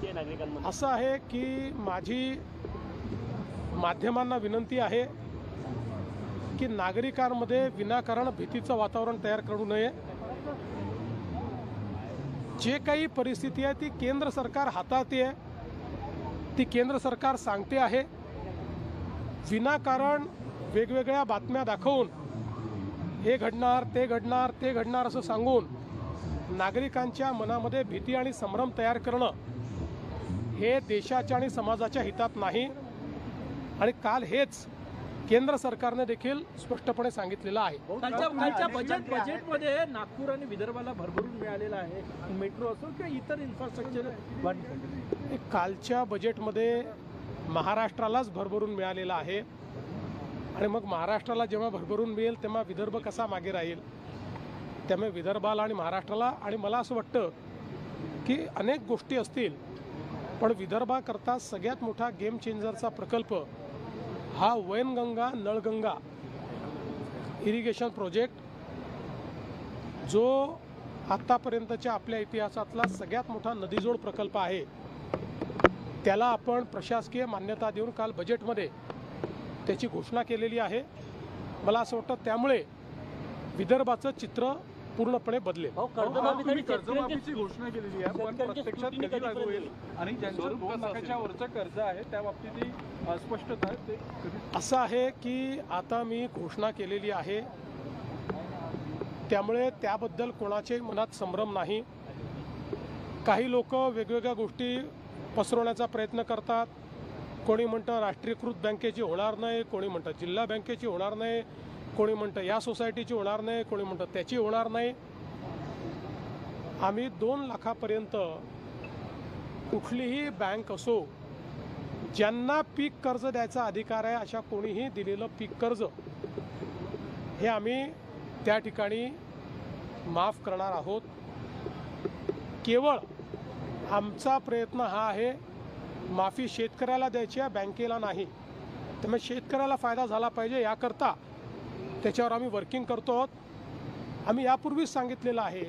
अपेक्षित आहे नागरिकांमध्ये? असं आहे की माझी माध्यमांना विनंती आहे की नागरिकांमध्ये विनाकारण भीतीचं वातावरण तयार करू नये। जे काही परिस्थिती आहे ती केंद्र सरकार हाताळते आहे, ती केंद्र सरकार सांगते आहे। विनाकारण वेगवेगळ्या बातम्या दाखवून हे घडणार ते घडणार ते घडणार असं सांगून नागरिकांच्या मनामध्ये भीती आणि संभ्रम तयार करणं हे देशाच्या आणि समाजाच्या हितात नाही। आणि काल हेच केंद्र सरकारने देखील स्पष्टपणे सांगितलेलं आहे। कालच्या बजेटमध्ये नागपूर आणि विदर्भाला भरभरून मिळालेला आहे, मेट्रो असो किंवा इतर इन्फ्रास्ट्रक्चर। कालच्या बजेटमध्ये महाराष्ट्रालाच भरभरून मिळालेला आहे आणि मग महाराष्ट्राला जेव्हा भरभरून मिळेल तेव्हा विदर्भ कसा मागे राहील? त्यामुळे विदर्भाला आणि महाराष्ट्राला, आणि मला असं वाटतं की अनेक गोष्टी असतील पण विदर्भाकरता सगळ्यात मोठा गेम चेंजरचा प्रकल्प हा वैनगंगा नळगंगा इरिगेशन प्रोजेक्ट, जो आत्तापर्यंतच्या आपल्या इतिहासातला सगळ्यात मोठा नदीजोड प्रकल्प आहे, त्याला आपण प्रशासकीय मान्यता देऊन काल बजेटमध्ये त्याची घोषणा केलेली आहे। मला असं वाटतं त्यामुळे विदर्भाचं चित्र पूर्णपणे बदलेल। कर्जमाफीची घोषणा केलेली आहे, पण प्रत्यक्षात कधी लागू होईल आणि ज्यांचं 2 लाखाच्या वरचं कर्ज आहे त्या बाबतीत स्पष्टता आहे ते असं आहे की आता मी घोषणा केलेली आहे, त्यामुळे त्याबद्दल कोणाच्याही मनात संभ्रम नाही। काही लोक वेगवेगळ्या गोष्टी पसरवण्याचा प्रयत्न करतात। कोणी म्हणतं राष्ट्रीयकृत बँकेची होणार नाही, कोणी म्हणतं जिल्हा बँकेची होणार नाही, कोणी म्हणतं या सोसायटीची होणार नाही, कोणी म्हणतं त्याची होणार नाही। आम्ही 2 लाखापर्यंत कुठलीही बँक असो, ज्यांना पीक कर्ज द्यायचा अधिकार आहे अशा कोणीही दिलेलं पीक कर्ज हे आम्ही त्या ठिकाणी माफ करणार आहोत। केवळ आमचा प्रयत्न हा आहे माफी शेतकऱ्याला द्यायची आहे, बँकेला नाही। त्यामुळे शेतकऱ्याला फायदा झाला पाहिजे याकरता त्याच्यावर आम्ही वर्किंग करतो आहोत। आम्ही यापूर्वीच सांगितलेलं आहे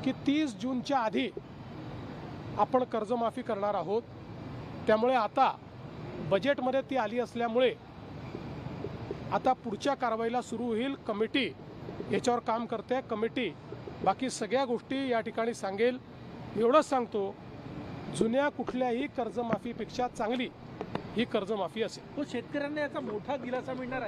की 30 जूनच्या आधी आपण कर्जमाफी करणार आहोत। त्यामुळे आता बजेटमध्ये ती आली असल्यामुळे आता पुढच्या कारवाईला सुरू होईल। कमिटी याच्यावर काम करते, कमिटी बाकी सगळ्या गोष्टी या ठिकाणी सांगेल। एवढंच सांगतो, जुन्या कुठल्याही कर्जमाफीपेक्षा चांगली ही कर्जमाफी असेल। तो शेतकऱ्यांना याचा मोठा दिलासा मिळणार आहे।